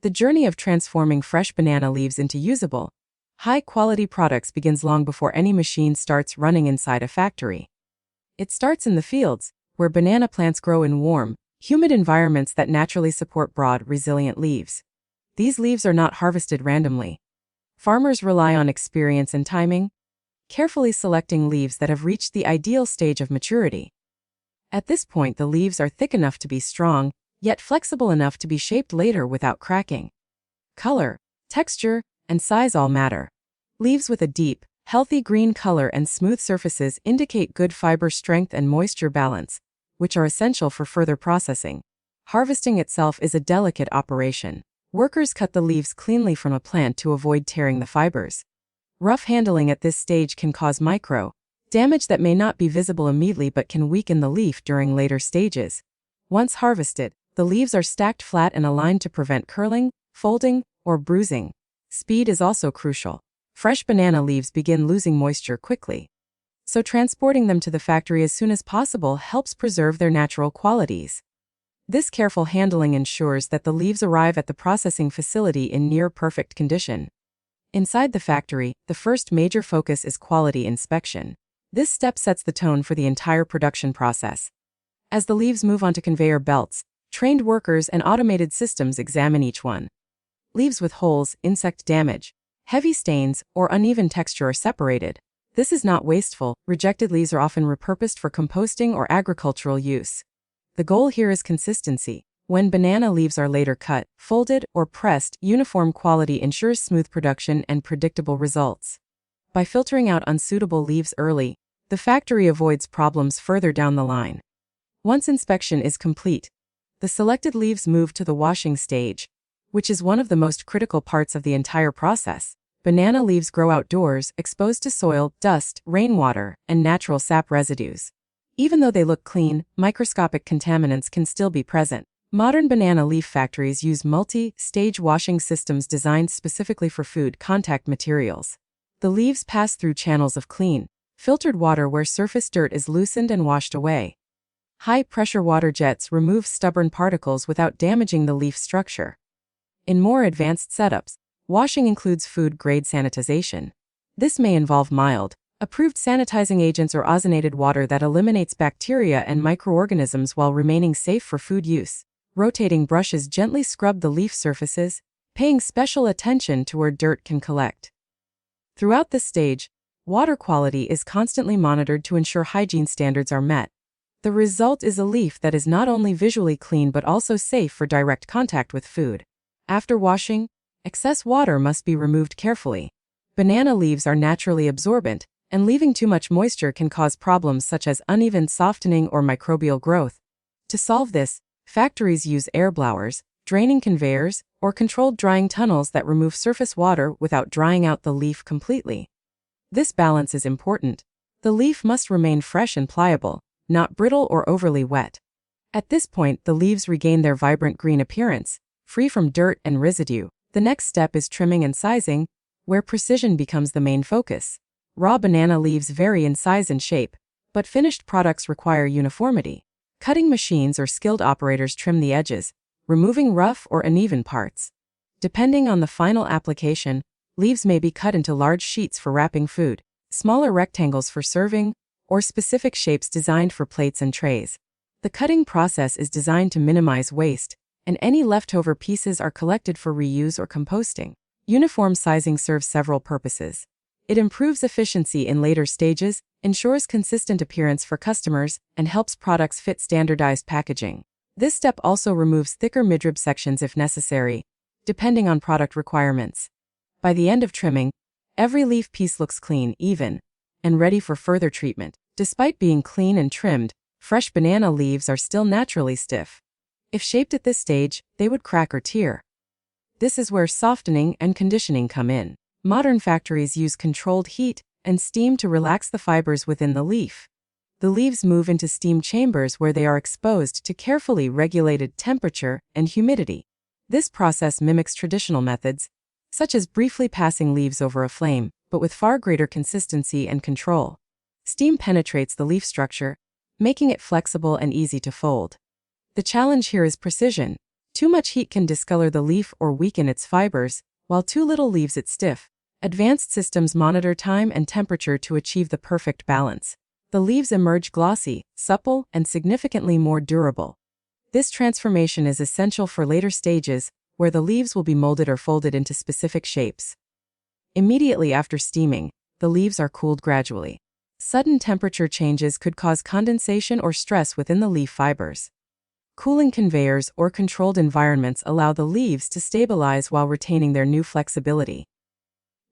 The journey of transforming fresh banana leaves into usable, high-quality products begins long before any machine starts running inside a factory. It starts in the fields, where banana plants grow in warm, humid environments that naturally support broad, resilient leaves. These leaves are not harvested randomly. Farmers rely on experience and timing, carefully selecting leaves that have reached the ideal stage of maturity. At this point, the leaves are thick enough to be strong, yet flexible enough to be shaped later without cracking. Color, texture, and size all matter. Leaves with a deep, healthy green color and smooth surfaces indicate good fiber strength and moisture balance, which are essential for further processing. Harvesting itself is a delicate operation. Workers cut the leaves cleanly from a plant to avoid tearing the fibers. Rough handling at this stage can cause damage that may not be visible immediately but can weaken the leaf during later stages. Once harvested, the leaves are stacked flat and aligned to prevent curling, folding, or bruising. Speed is also crucial. Fresh banana leaves begin losing moisture quickly, so transporting them to the factory as soon as possible helps preserve their natural qualities. This careful handling ensures that the leaves arrive at the processing facility in near-perfect condition. Inside the factory, the first major focus is quality inspection. This step sets the tone for the entire production process. As the leaves move onto conveyor belts, trained workers and automated systems examine each one. Leaves with holes, insect damage, heavy stains, or uneven texture are separated. This is not wasteful. Rejected leaves are often repurposed for composting or agricultural use. The goal here is consistency. When banana leaves are later cut, folded, or pressed, uniform quality ensures smooth production and predictable results. By filtering out unsuitable leaves early, the factory avoids problems further down the line. Once inspection is complete, the selected leaves move to the washing stage, which is one of the most critical parts of the entire process. Banana leaves grow outdoors, exposed to soil, dust, rainwater, and natural sap residues. Even though they look clean, microscopic contaminants can still be present. Modern banana leaf factories use multi-stage washing systems designed specifically for food contact materials. The leaves pass through channels of clean, filtered water where surface dirt is loosened and washed away. High-pressure water jets remove stubborn particles without damaging the leaf structure. In more advanced setups, washing includes food-grade sanitization. This may involve mild, approved sanitizing agents or ozonated water that eliminates bacteria and microorganisms while remaining safe for food use. Rotating brushes gently scrub the leaf surfaces, paying special attention to where dirt can collect. Throughout this stage, water quality is constantly monitored to ensure hygiene standards are met. The result is a leaf that is not only visually clean but also safe for direct contact with food. After washing, excess water must be removed carefully. Banana leaves are naturally absorbent, and leaving too much moisture can cause problems such as uneven softening or microbial growth. To solve this, factories use air blowers, draining conveyors, or controlled drying tunnels that remove surface water without drying out the leaf completely. This balance is important. The leaf must remain fresh and pliable, not brittle or overly wet. At this point, the leaves regain their vibrant green appearance, free from dirt and residue. The next step is trimming and sizing, where precision becomes the main focus. Raw banana leaves vary in size and shape, but finished products require uniformity. Cutting machines or skilled operators trim the edges, removing rough or uneven parts. Depending on the final application, leaves may be cut into large sheets for wrapping food, smaller rectangles for serving, or specific shapes designed for plates and trays. The cutting process is designed to minimize waste, and any leftover pieces are collected for reuse or composting. Uniform sizing serves several purposes. It improves efficiency in later stages, ensures consistent appearance for customers, and helps products fit standardized packaging. This step also removes thicker midrib sections if necessary, depending on product requirements. By the end of trimming, every leaf piece looks clean, even, and ready for further treatment. Despite being clean and trimmed, fresh banana leaves are still naturally stiff. If shaped at this stage, they would crack or tear. This is where softening and conditioning come in. Modern factories use controlled heat and steam to relax the fibers within the leaf. The leaves move into steam chambers where they are exposed to carefully regulated temperature and humidity. This process mimics traditional methods, such as briefly passing leaves over a flame, but with far greater consistency and control. Steam penetrates the leaf structure, making it flexible and easy to fold. The challenge here is precision. Too much heat can discolor the leaf or weaken its fibers, while too little leaves it stiff. Advanced systems monitor time and temperature to achieve the perfect balance. The leaves emerge glossy, supple, and significantly more durable. This transformation is essential for later stages, where the leaves will be molded or folded into specific shapes. Immediately after steaming, the leaves are cooled gradually. Sudden temperature changes could cause condensation or stress within the leaf fibers. Cooling conveyors or controlled environments allow the leaves to stabilize while retaining their new flexibility.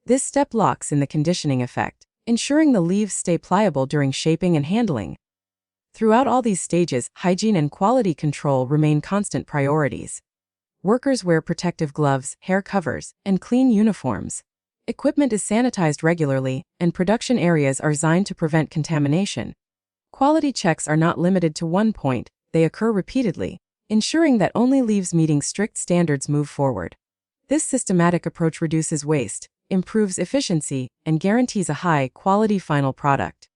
This step locks in the conditioning effect, ensuring the leaves stay pliable during shaping and handling. Throughout all these stages, hygiene and quality control remain constant priorities. Workers wear protective gloves, hair covers, and clean uniforms. Equipment is sanitized regularly, and production areas are designed to prevent contamination. Quality checks are not limited to one point, they occur repeatedly, ensuring that only leaves meeting strict standards move forward. This systematic approach reduces waste, improves efficiency, and guarantees a high-quality final product.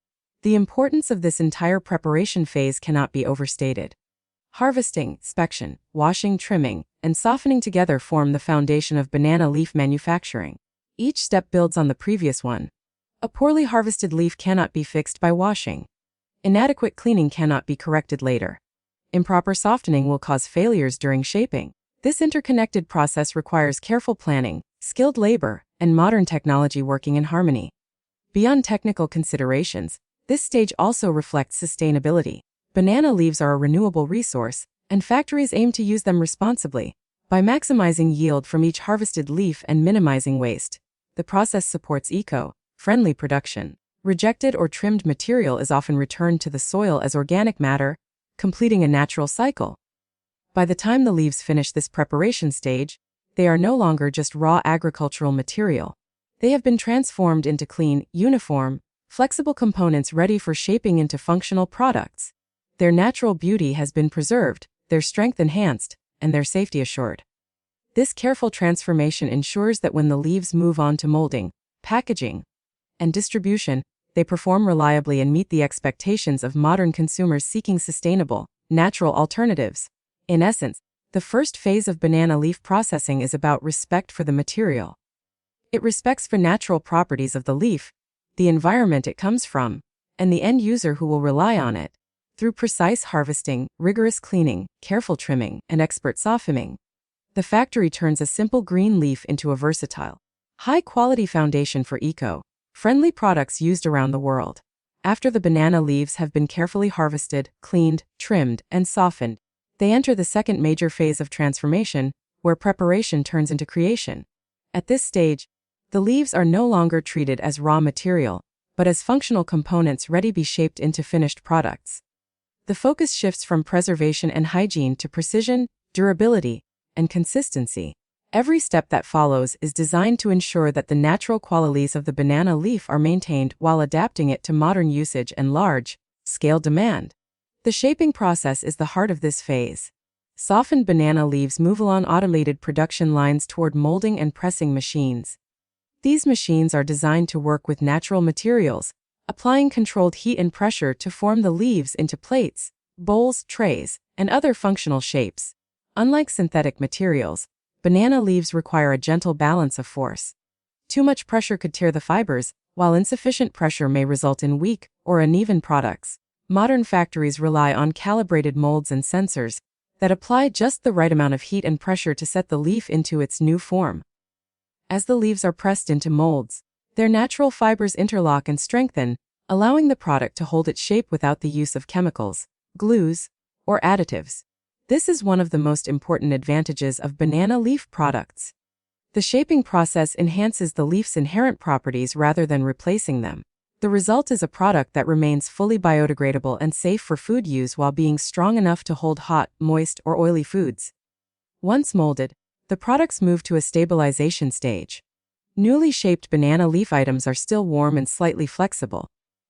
The importance of this entire preparation phase cannot be overstated. Harvesting, inspection, washing, trimming, and softening together form the foundation of banana leaf manufacturing. Each step builds on the previous one. A poorly harvested leaf cannot be fixed by washing. Inadequate cleaning cannot be corrected later. Improper softening will cause failures during shaping. This interconnected process requires careful planning, skilled labor, and modern technology working in harmony. Beyond technical considerations, this stage also reflects sustainability. Banana leaves are a renewable resource, and factories aim to use them responsibly. By maximizing yield from each harvested leaf and minimizing waste, the process supports eco-friendly production. Rejected or trimmed material is often returned to the soil as organic matter, completing a natural cycle. By the time the leaves finish this preparation stage, they are no longer just raw agricultural material. They have been transformed into clean, uniform, flexible components ready for shaping into functional products. Their natural beauty has been preserved, their strength enhanced, and their safety assured. This careful transformation ensures that when the leaves move on to molding, packaging, and distribution, they perform reliably and meet the expectations of modern consumers seeking sustainable, natural alternatives. In essence, the first phase of banana leaf processing is about respect for the material. It respects the natural properties of the leaf, the environment it comes from, and the end user who will rely on it. Through precise harvesting, rigorous cleaning, careful trimming, and expert softening, the factory turns a simple green leaf into a versatile, high-quality foundation for eco-friendly products used around the world. After the banana leaves have been carefully harvested, cleaned, trimmed, and softened, they enter the second major phase of transformation, where preparation turns into creation. At this stage, the leaves are no longer treated as raw material, but as functional components ready to be shaped into finished products. The focus shifts from preservation and hygiene to precision, durability, and consistency. Every step that follows is designed to ensure that the natural qualities of the banana leaf are maintained while adapting it to modern usage and large-scale demand. The shaping process is the heart of this phase. Softened banana leaves move along automated production lines toward molding and pressing machines. These machines are designed to work with natural materials, applying controlled heat and pressure to form the leaves into plates, bowls, trays, and other functional shapes. Unlike synthetic materials, banana leaves require a gentle balance of force. Too much pressure could tear the fibers, while insufficient pressure may result in weak or uneven products. Modern factories rely on calibrated molds and sensors that apply just the right amount of heat and pressure to set the leaf into its new form. As the leaves are pressed into molds, their natural fibers interlock and strengthen, allowing the product to hold its shape without the use of chemicals, glues, or additives. This is one of the most important advantages of banana leaf products. The shaping process enhances the leaf's inherent properties rather than replacing them. The result is a product that remains fully biodegradable and safe for food use while being strong enough to hold hot, moist, or oily foods. Once molded, the products move to a stabilization stage. Newly shaped banana leaf items are still warm and slightly flexible.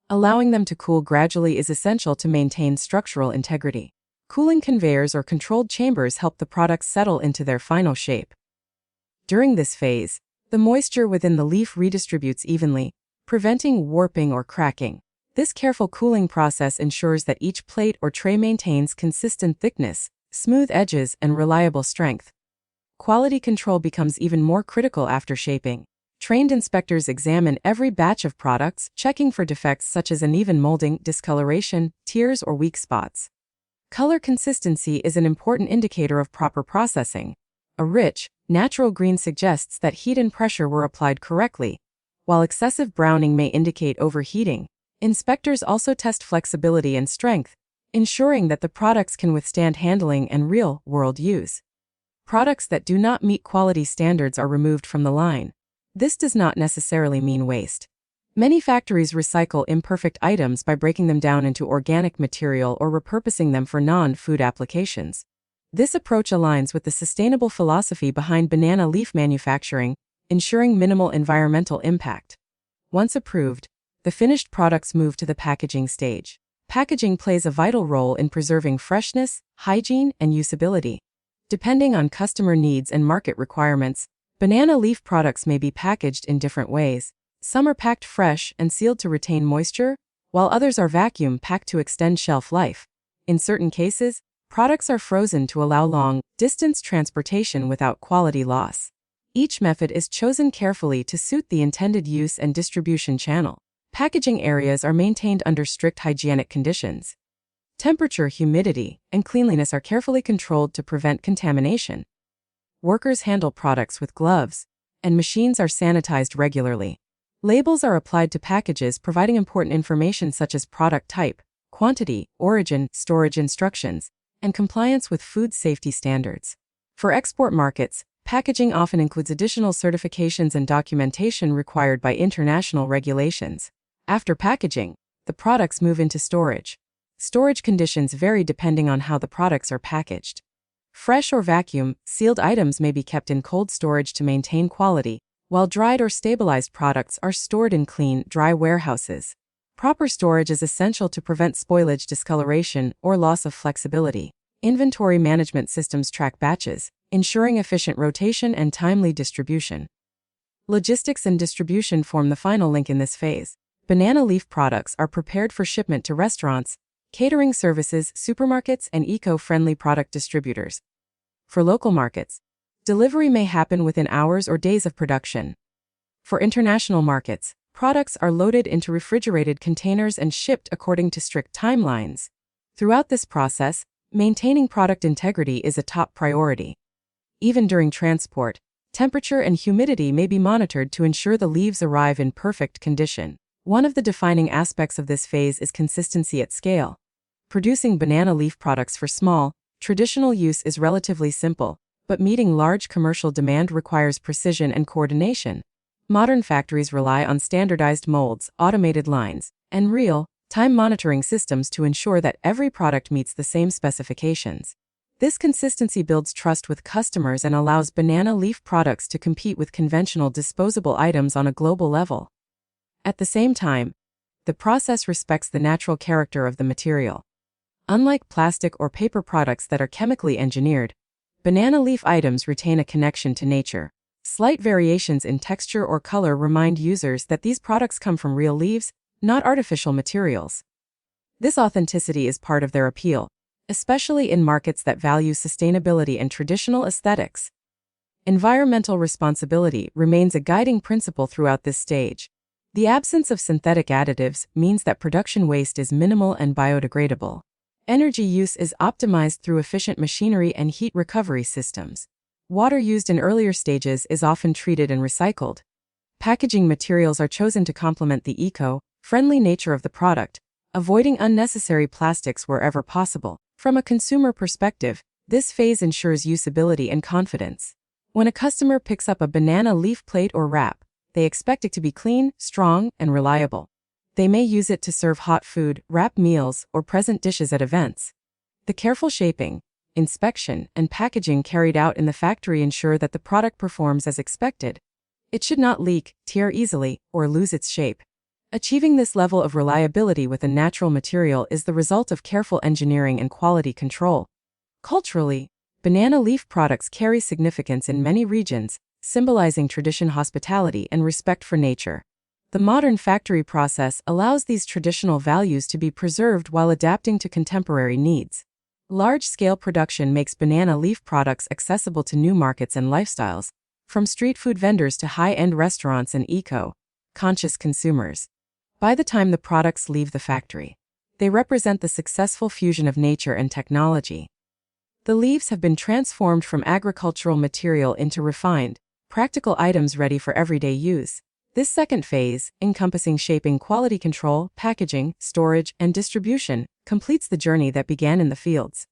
Allowing them to cool gradually is essential to maintain structural integrity. Cooling conveyors or controlled chambers help the products settle into their final shape. During this phase, the moisture within the leaf redistributes evenly, preventing warping or cracking. This careful cooling process ensures that each plate or tray maintains consistent thickness, smooth edges, and reliable strength. Quality control becomes even more critical after shaping. Trained inspectors examine every batch of products, checking for defects such as uneven molding, discoloration, tears, or weak spots. Color consistency is an important indicator of proper processing. A rich, natural green suggests that heat and pressure were applied correctly, while excessive browning may indicate overheating. Inspectors also test flexibility and strength, ensuring that the products can withstand handling and real-world use. Products that do not meet quality standards are removed from the line. This does not necessarily mean waste. Many factories recycle imperfect items by breaking them down into organic material or repurposing them for non-food applications. This approach aligns with the sustainable philosophy behind banana leaf manufacturing, ensuring minimal environmental impact. Once approved, the finished products move to the packaging stage. Packaging plays a vital role in preserving freshness, hygiene, and usability. Depending on customer needs and market requirements, banana leaf products may be packaged in different ways. Some are packed fresh and sealed to retain moisture, while others are vacuum packed to extend shelf life. In certain cases, products are frozen to allow long-distance transportation without quality loss. Each method is chosen carefully to suit the intended use and distribution channel. Packaging areas are maintained under strict hygienic conditions. Temperature, humidity, and cleanliness are carefully controlled to prevent contamination. Workers handle products with gloves, and machines are sanitized regularly. Labels are applied to packages providing important information such as product type, quantity, origin, storage instructions, and compliance with food safety standards. For export markets, packaging often includes additional certifications and documentation required by international regulations. After packaging, the products move into storage. Storage conditions vary depending on how the products are packaged. Fresh or vacuum sealed items may be kept in cold storage to maintain quality, while dried or stabilized products are stored in clean, dry warehouses. Proper storage is essential to prevent spoilage, discoloration, or loss of flexibility. Inventory management systems track batches, ensuring efficient rotation and timely distribution. Logistics and distribution form the final link in this phase. Banana leaf products are prepared for shipment to restaurants, catering services, supermarkets, and eco-friendly product distributors. For local markets, delivery may happen within hours or days of production. For international markets, products are loaded into refrigerated containers and shipped according to strict timelines. Throughout this process, maintaining product integrity is a top priority. Even during transport, temperature and humidity may be monitored to ensure the leaves arrive in perfect condition. One of the defining aspects of this phase is consistency at scale. Producing banana leaf products for small, traditional use is relatively simple, but meeting large commercial demand requires precision and coordination. Modern factories rely on standardized molds, automated lines, and real-time monitoring systems to ensure that every product meets the same specifications. This consistency builds trust with customers and allows banana leaf products to compete with conventional disposable items on a global level. At the same time, the process respects the natural character of the material. Unlike plastic or paper products that are chemically engineered, banana leaf items retain a connection to nature. Slight variations in texture or color remind users that these products come from real leaves, not artificial materials. This authenticity is part of their appeal, especially in markets that value sustainability and traditional aesthetics. Environmental responsibility remains a guiding principle throughout this stage. The absence of synthetic additives means that production waste is minimal and biodegradable. Energy use is optimized through efficient machinery and heat recovery systems. Water used in earlier stages is often treated and recycled. Packaging materials are chosen to complement the eco-friendly nature of the product, avoiding unnecessary plastics wherever possible. From a consumer perspective, this phase ensures usability and confidence. When a customer picks up a banana leaf plate or wrap, they expect it to be clean, strong, and reliable. They may use it to serve hot food, wrap meals, or present dishes at events. The careful shaping, inspection, and packaging carried out in the factory ensure that the product performs as expected. It should not leak, tear easily, or lose its shape. Achieving this level of reliability with a natural material is the result of careful engineering and quality control. Culturally, banana leaf products carry significance in many regions, symbolizing tradition, hospitality, and respect for nature. The modern factory process allows these traditional values to be preserved while adapting to contemporary needs. Large-scale production makes banana leaf products accessible to new markets and lifestyles, from street food vendors to high-end restaurants and eco-conscious consumers. By the time the products leave the factory, they represent the successful fusion of nature and technology. The leaves have been transformed from agricultural material into refined, practical items ready for everyday use. This second phase, encompassing shaping, quality control, packaging, storage, and distribution, completes the journey that began in the fields.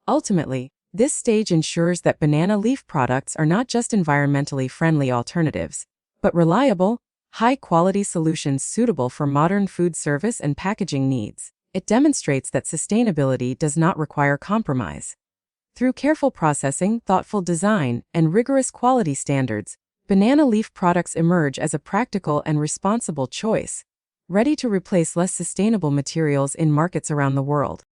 Ultimately, this stage ensures that banana leaf products are not just environmentally friendly alternatives, but reliable, high-quality solutions suitable for modern food service and packaging needs. It demonstrates that sustainability does not require compromise. Through careful processing, thoughtful design, and rigorous quality standards, banana leaf products emerge as a practical and responsible choice, ready to replace less sustainable materials in markets around the world.